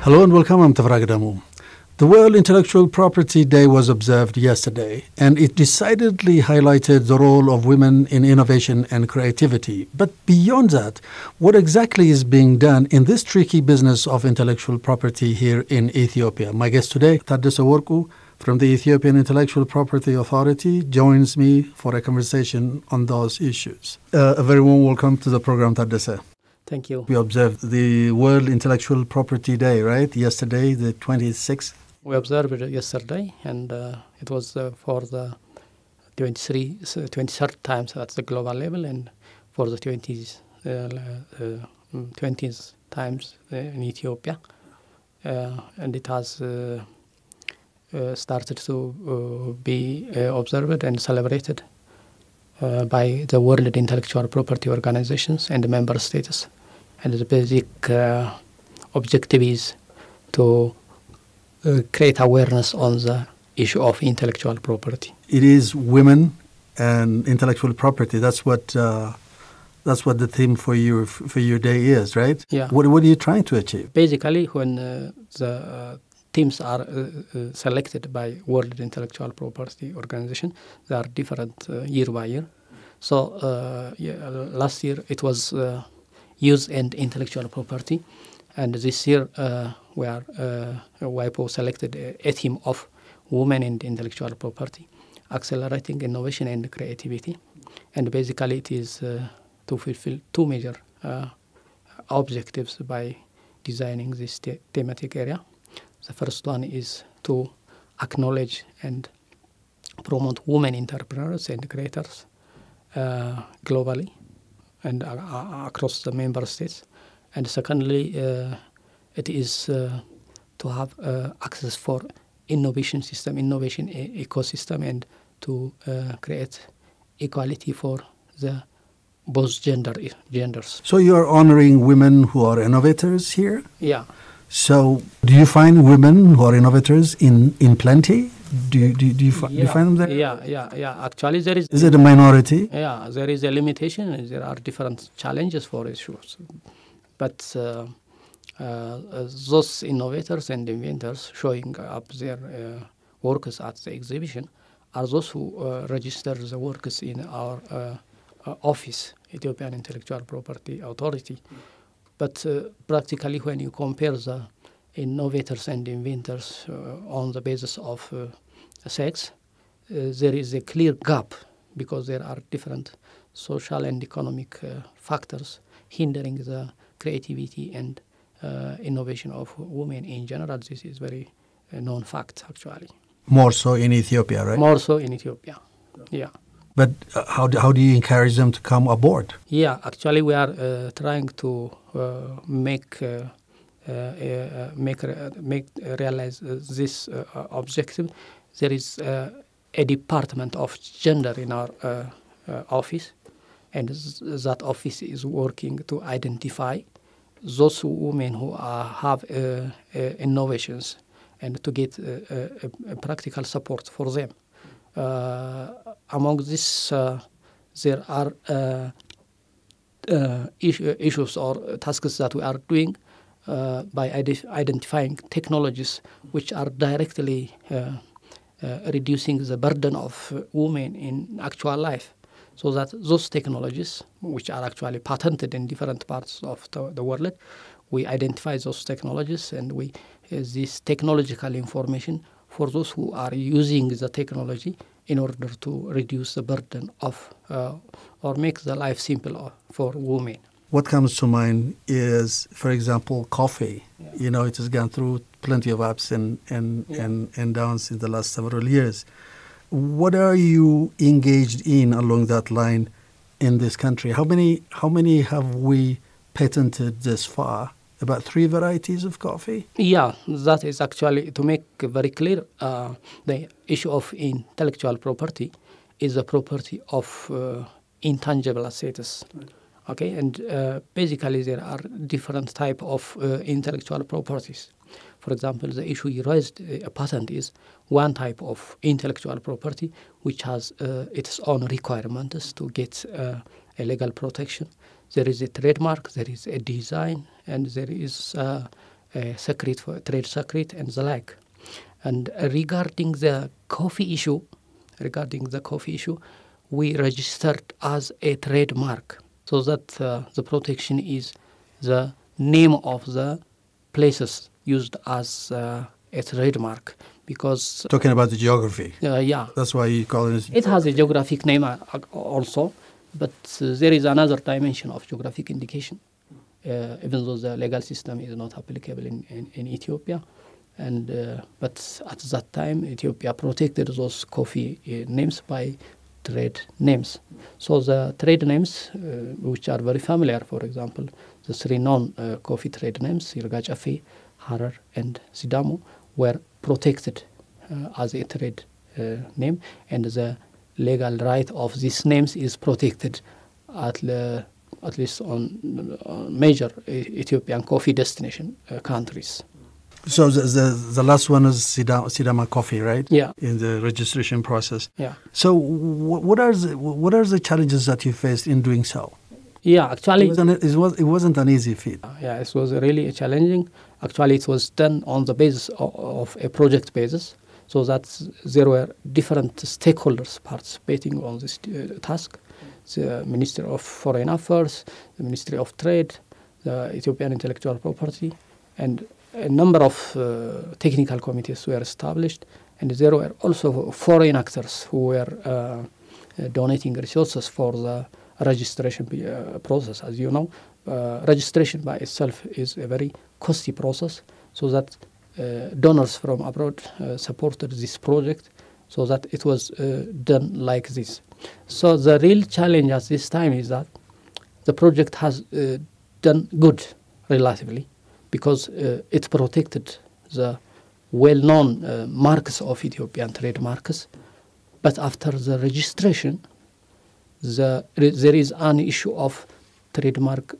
Hello and welcome, I'm Tavragdamu. The World Intellectual Property Day was observed yesterday, and it decidedly highlighted the role of women in innovation and creativity. But beyond that, what exactly is being done in this tricky business of intellectual property here in Ethiopia? My guest today, Tadesse Worku, from the Ethiopian Intellectual Property Authority, joins me for a conversation on those issues. A very warm welcome to the program, Tadesse. Thank you. We observed the World Intellectual Property Day, right? Yesterday, the 26th. We observed it yesterday, and it was for the 23rd time at the global level, and for the 20th times in Ethiopia. And it has started to be observed and celebrated by the World Intellectual Property Organizations and the member states. And the basic objective is to create awareness on the issue of intellectual property. It is women and intellectual property. That's what the theme for your day is, right? Yeah. What are you trying to achieve? Basically, when the themes are selected by World Intellectual Property Organization, they are different year by year. So last year it was use and intellectual property, and this year WIPO selected a theme of women and intellectual property, accelerating innovation and creativity. And basically it is to fulfill two major objectives by designing this thematic area. The first one is to acknowledge and promote women entrepreneurs and creators globally and across the member states. And secondly, it is to have access for innovation ecosystem, and to create equality for the both genders. So you are honoring women who are innovators here? Yeah. So do you find women who are innovators in plenty? Do you find them there? Yeah. Actually, there is. Is it a minority? Yeah, there is a limitation. There are different challenges for issues, but those innovators and inventors showing up their works at the exhibition are those who register the works in our office, Ethiopian Intellectual Property Authority. But practically, when you compare the innovators and inventors on the basis of sex, there is a clear gap, because there are different social and economic factors hindering the creativity and innovation of women in general. This is very known fact, actually. More so in Ethiopia, right? More so in Ethiopia, yeah. But how do you encourage them to come aboard? Yeah, actually we are trying to make realize this objective. There is a department of gender in our office, and that office is working to identify those women who have innovations, and to get a practical support for them. Among this, there are issues or tasks that we are doing by identifying technologies which are directly reducing the burden of women in actual life, so that those technologies, which are actually patented in different parts of the world, we identify those technologies, and we this technological information for those who are using the technology in order to reduce the burden of or make the life simpler for women. What comes to mind is, for example, coffee. Yeah. You know, it has gone through plenty of ups and downs in the last several years. What are you engaged in along that line in this country? How many have we patented this far? About 3 varieties of coffee? Yeah, that is actually, to make very clear, the issue of intellectual property is the property of intangible assets. Okay, and basically there are different type of intellectual properties. For example, the issue you raised, a patent, is one type of intellectual property which has its own requirements to get a legal protection. There is a trademark, there is a design, and there is secret, for trade secret, and the like. And regarding the coffee issue, we registered as a trademark, so that the protection is the name of the places used as a trademark. Because talking about the geography, yeah, that's why you call it. It has a geographic name also, but there is another dimension of geographic indication, even though the legal system is not applicable in Ethiopia. And but at that time, Ethiopia protected those coffee names by trade names. So the trade names, which are very familiar, for example, the three known coffee trade names, Yirga Cafe, Harar, and Sidamo, were protected as a trade name, and the legal right of these names is protected at least on major Ethiopian coffee destination countries. So the last one is Sidama Coffee, right? Yeah. In the registration process. Yeah. So what are the challenges that you faced in doing so? Yeah, actually, it wasn't an easy feat. Yeah, it was really challenging. Actually, it was done on the basis of a project basis, so that there were different stakeholders participating on this task. The Ministry of Foreign Affairs, the Ministry of Trade, the Ethiopian Intellectual Property, and a number of technical committees were established, and there were also foreign actors who were donating resources for the registration process. As you know, registration by itself is a very costly process, so that donors from abroad supported this project, so that it was done like this. So the real challenge at this time is that the project has done good relatively, because it protected the well-known marks of Ethiopian trademarks. But after the registration, there is an issue of trademark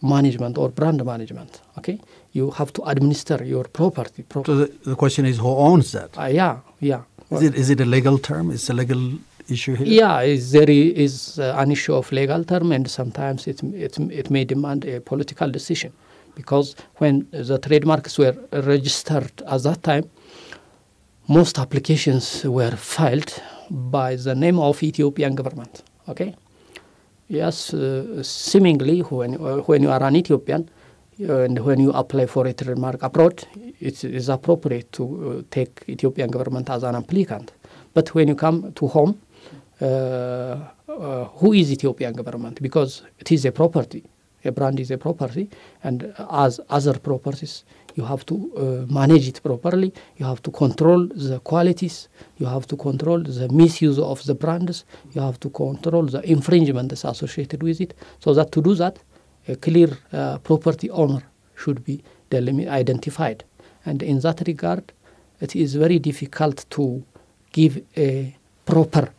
management or brand management. Okay, you have to administer your property. So the question is, who owns that? Yeah. Is it a legal term? Is a legal issue here? Yeah, there is an issue of legal term, and sometimes it may demand a political decision. Because when the trademarks were registered at that time, most applications were filed by the name of Ethiopian government. Okay, yes, seemingly when you are an Ethiopian and when you apply for a trademark abroad, it is appropriate to take Ethiopian government as an applicant. But when you come to home, who is Ethiopian government? Because it is a property. A brand is a property, and as other properties, you have to manage it properly. You have to control the qualities. You have to control the misuse of the brands. You have to control the infringements associated with it. So that to do that, a clear property owner should be identified. And in that regard, it is very difficult to give a proper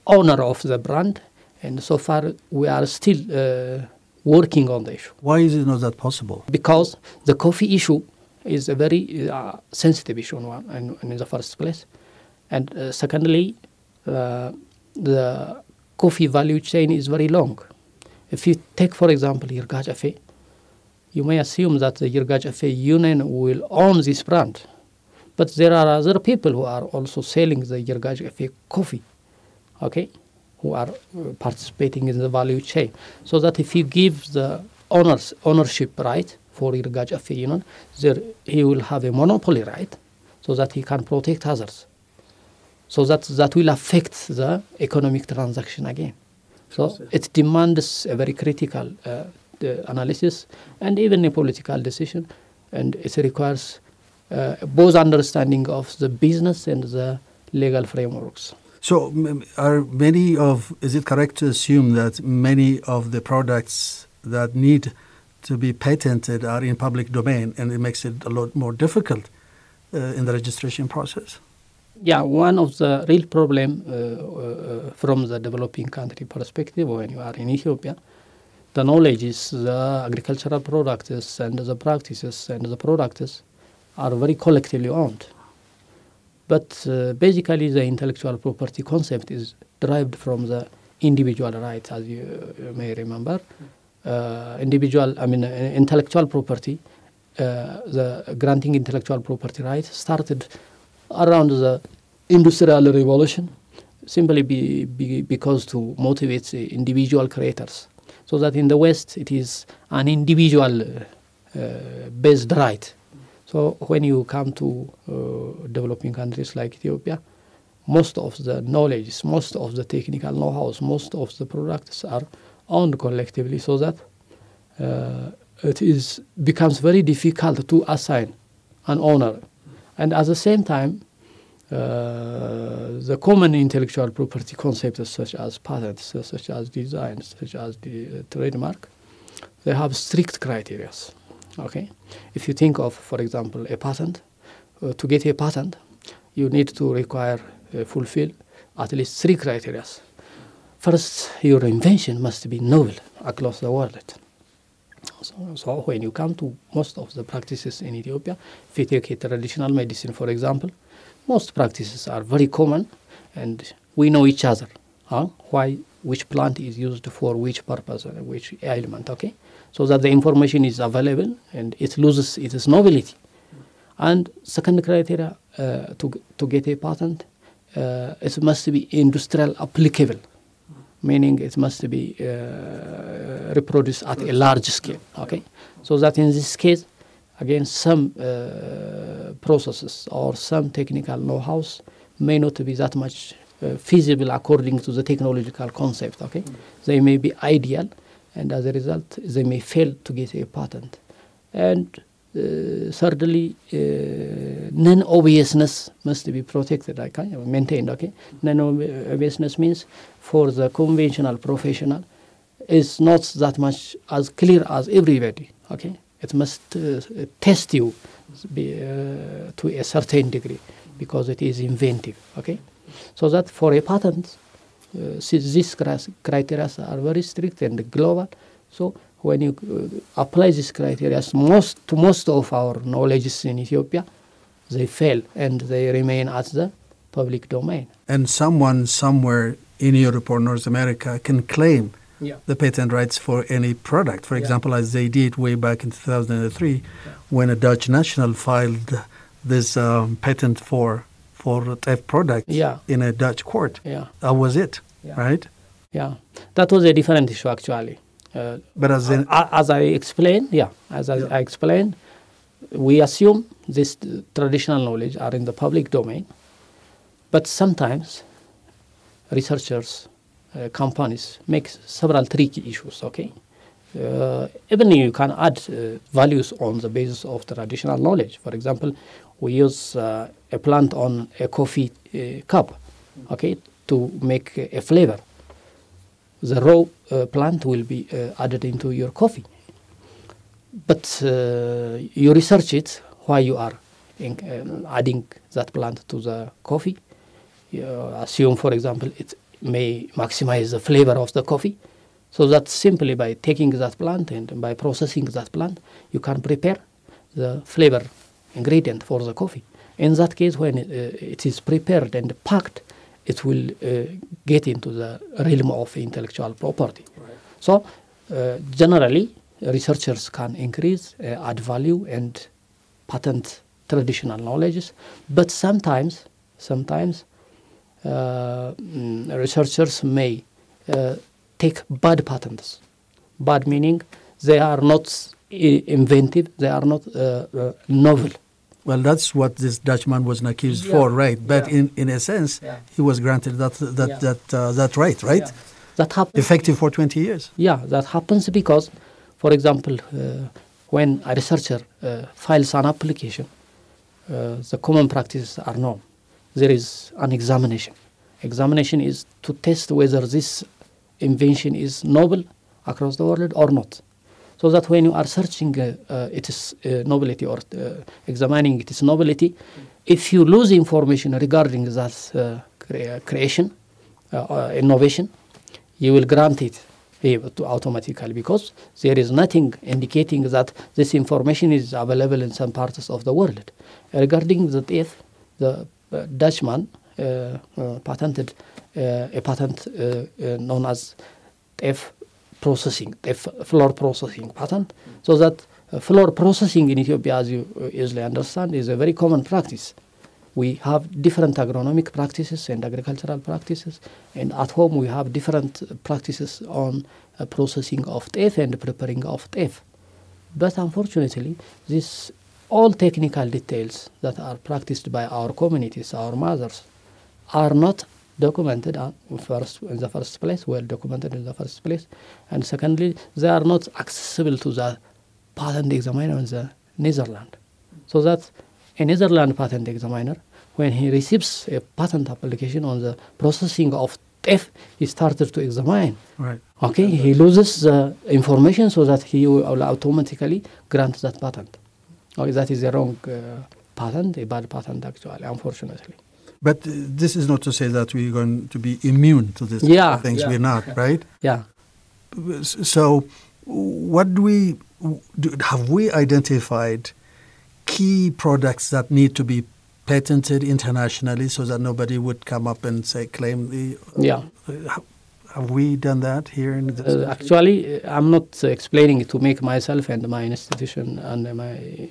owner of the brand. And so far, we are still working on the issue. Why is it not that possible? Because the coffee issue is a very sensitive issue in the first place. And secondly, the coffee value chain is very long. If you take, for example, Yirga Cafe, you may assume that the Yirga Cafe union will own this brand. But there are other people who are also selling the Yirga Cafe coffee. Okay? Who are participating in the value chain. So that if you give the ownership right for Yirga Cafe Union, he will have a monopoly right, so that he can protect others. So that will affect the economic transaction again. So it demands a very critical analysis and even a political decision, and it requires both understanding of the business and the legal frameworks. So is it correct to assume that many of the products that need to be patented are in public domain, and it makes it a lot more difficult in the registration process? Yeah, one of the real problem from the developing country perspective, when you are in Ethiopia, the knowledge is the agricultural products and the practices and the products are very collectively owned. But basically, the intellectual property concept is derived from the individual rights, as you may remember. Intellectual property the granting intellectual property rights started around the Industrial Revolution, simply because to motivate the individual creators. So that in the West, it is an individual based right. So when you come to developing countries like Ethiopia, most of the knowledge, most of the technical know-hows, most of the products are owned collectively, so that it becomes very difficult to assign an owner. And at the same time, the common intellectual property concepts such as patents, such as designs, such as the trademark, they have strict criteria. Okay, if you think of, for example, a patent, to get a patent, you need to fulfill at least 3 criteria. First, your invention must be novel across the world. So when you come to most of the practices in Ethiopia, if you take a traditional medicine, for example, most practices are very common, and we know each other. Which plant is used for which purpose, which ailment, okay? So that the information is available and it loses its novelty. And second criteria to get a patent, it must be industrial applicable, meaning it must be reproduced at a large scale, okay? So that in this case, again, some processes or some technical know-hows may not be that much feasible according to the technological concept, okay? They may be ideal, and as a result, they may fail to get a patent. And thirdly, non-obviousness must be protected, okay, maintained, okay? Non-obviousness means for the conventional professional is not that much as clear as everybody, okay? It must test you to a certain degree because it is inventive, okay? So that for a patent, these criteria are very strict and global. So when you apply these criteria to most of our knowledges in Ethiopia, they fail and they remain at the public domain. And someone somewhere in Europe or North America can claim the patent rights for any product. For example, as they did way back in 2003, when a Dutch national filed this patent for theft product in a Dutch court. That was it, right? Yeah, that was a different issue actually. But as I explained, I explained, we assume this traditional knowledge are in the public domain, but sometimes researchers, companies make several tricky issues, okay? Even you can add values on the basis of traditional knowledge. For example, we use a plant on a coffee cup, okay, to make a flavor. The raw plant will be added into your coffee. But you research it why you are adding that plant to the coffee. You assume, for example, it may maximize the flavor of the coffee. So that simply by taking that plant and by processing that plant, you can prepare the flavor ingredient for the coffee. In that case, when it is prepared and packed, it will get into the realm of intellectual property. Right. So generally, researchers can increase, add value and patent traditional knowledges, but sometimes researchers may take bad patents. Bad meaning they are not inventive, they are not novel. Well, that's what this Dutchman was accused for, right? But in a sense, he was granted that right, right? Yeah. That happens. Effective for 20 years. Yeah, that happens because, for example, when a researcher files an application, the common practices are known. There is an examination. Examination is to test whether this invention is novel across the world or not. So that when you are searching its novelty or examining its novelty, if you lose information regarding that creation, innovation, you will grant it automatically because there is nothing indicating that this information is available in some parts of the world. Regarding the thief, the Dutchman patented a patent known as floor processing patent, so that flour processing in Ethiopia, as you easily understand, is a very common practice. We have different agronomic practices and agricultural practices, and at home we have different practices on processing of teff and preparing of teff. But unfortunately, these all technical details that are practiced by our communities, our mothers, are not documented in the first place, well documented in the first place, and secondly, they are not accessible to the patent examiner in the Netherlands. So that a Netherlands patent examiner, when he receives a patent application on the processing of teff, he started to examine. Right. Okay, he loses the information so that he will automatically grant that patent. Okay, that is a wrong patent, a bad patent actually, unfortunately. But this is not to say that we're going to be immune to these things. Yeah. We're not, right? Yeah. So what do we have we identified key products that need to be patented internationally so that nobody would come up and say claim the have we done that here in this actually I'm not explaining it to make myself and my institution and my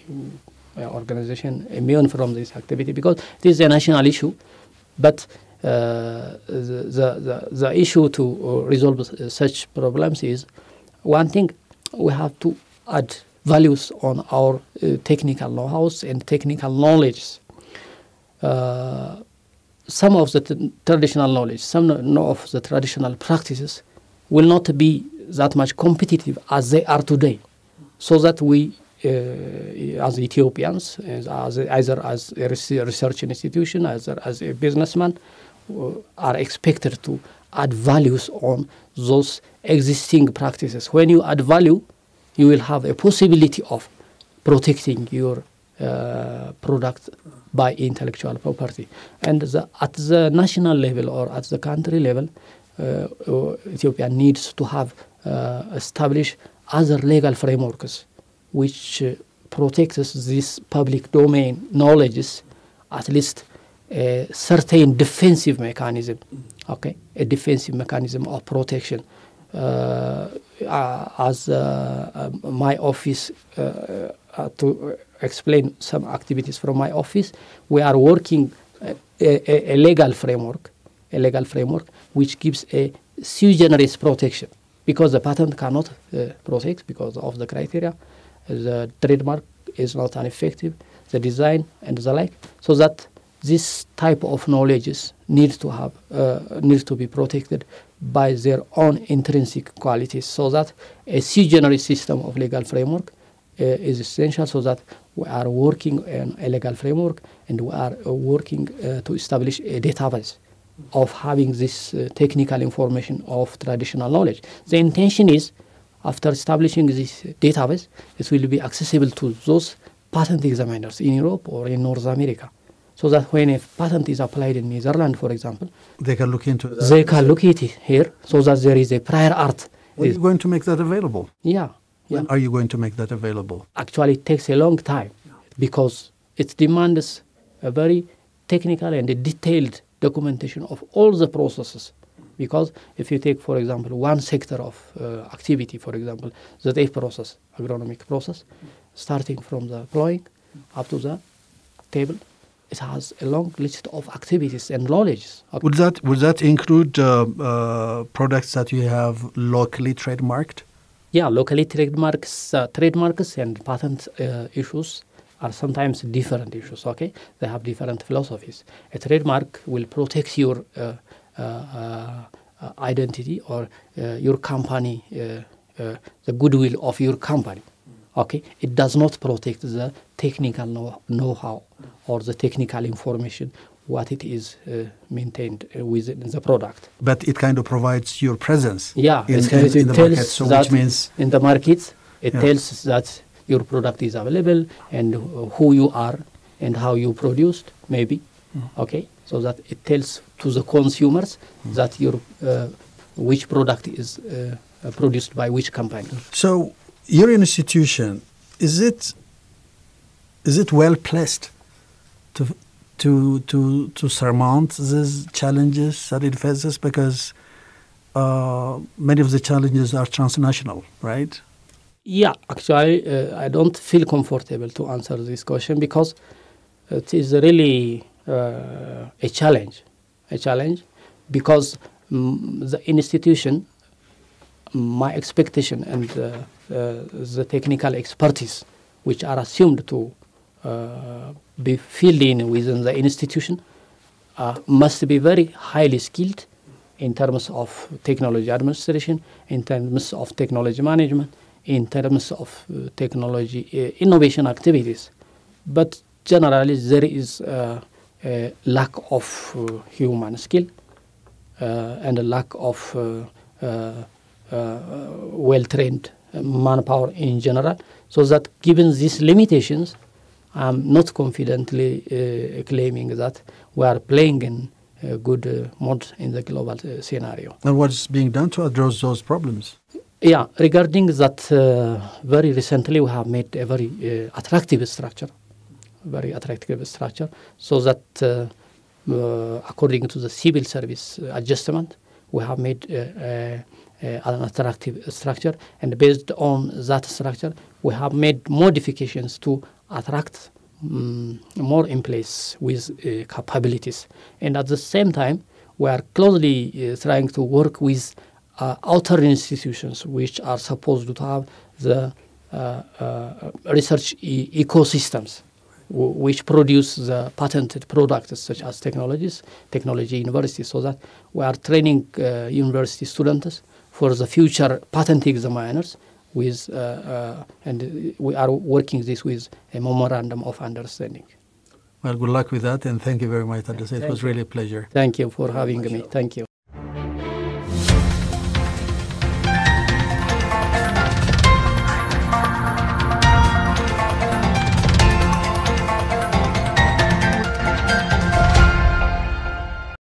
organization immune from this activity, because it is a national issue, but the issue to resolve such problems is one thing: we have to add values on our technical know-hows and technical knowledge. Some of the traditional knowledge, some of the traditional practices will not be that much competitive as they are today, so that we as Ethiopians, either as a research institution, either as a businessman, are expected to add values on those existing practices. When you add value, you will have a possibility of protecting your product by intellectual property. And at the national level or at the country level, Ethiopia needs to have established other legal frameworks which protects this public domain knowledges, at least a certain defensive mechanism, okay, a defensive mechanism of protection. As my office, to explain some activities from my office, we are working a legal framework which gives a sui generis protection, because the patent cannot protect because of the criteria. The trademark is not effective, the design and the like, so that this type of knowledges needs to be protected by their own intrinsic qualities, so that a sui generis system of legal framework is essential, so that we are working on a legal framework and we are working to establish a database of having this technical information of traditional knowledge. The intention is, after establishing this database, it will be accessible to those patent examiners in Europe or in North America, so that when a patent is applied in Netherlands, for example, they can look into that. They can look at it here, so that there is a prior art. Are you going to make that available? Yeah. When are you going to make that available? Actually, it takes a long time, because it demands a very technical and a detailed documentation of all the processes. Because if you take, for example, one sector of activity, for example, the teff process, agronomic process, starting from the plowing up to the table, it has a long list of activities and knowledge. Okay. Would that include products that you have locally trademarked? Yeah, locally trademarks and patent issues are sometimes different issues. Okay, they have different philosophies. A trademark will protect your identity or your company, the goodwill of your company. Okay, it does not protect the technical know-how or the technical information, what it is maintained within the product. But it kind of provides your presence. Yeah, in the market. So that which means in the markets, it tells that your product is available and who you are and how you produced, maybe. Okay, so that it tells to the consumers that your which product is produced by which company. So your institution, is it well placed to surmount these challenges that it faces? Because many of the challenges are transnational, right? Yeah, actually, I don't feel comfortable to answer this question because it is really a challenge because the institution, my expectation and the technical expertise which are assumed to be filled in within the institution must be very highly skilled in terms of technology administration, in terms of technology management, in terms of technology innovation activities. But generally there is a lack of human skill and a lack of well-trained manpower in general. So that given these limitations, I'm not confidently claiming that we are playing in a good mode in the global scenario. And what's being done to address those problems? Yeah, regarding that, very recently we have made a very attractive structure, so that according to the civil service adjustment, we have made an attractive structure, and based on that structure, we have made modifications to attract more employees with capabilities. And at the same time, we are closely trying to work with outer institutions which are supposed to have the research ecosystems which produce the patented products such as technology universities, so that we are training university students for the future patent examiners with and we are working this with a memorandum of understanding. Well, good luck with that, and thank you very much, Tadesse. It was really a pleasure. Thank you for having me. Thank you.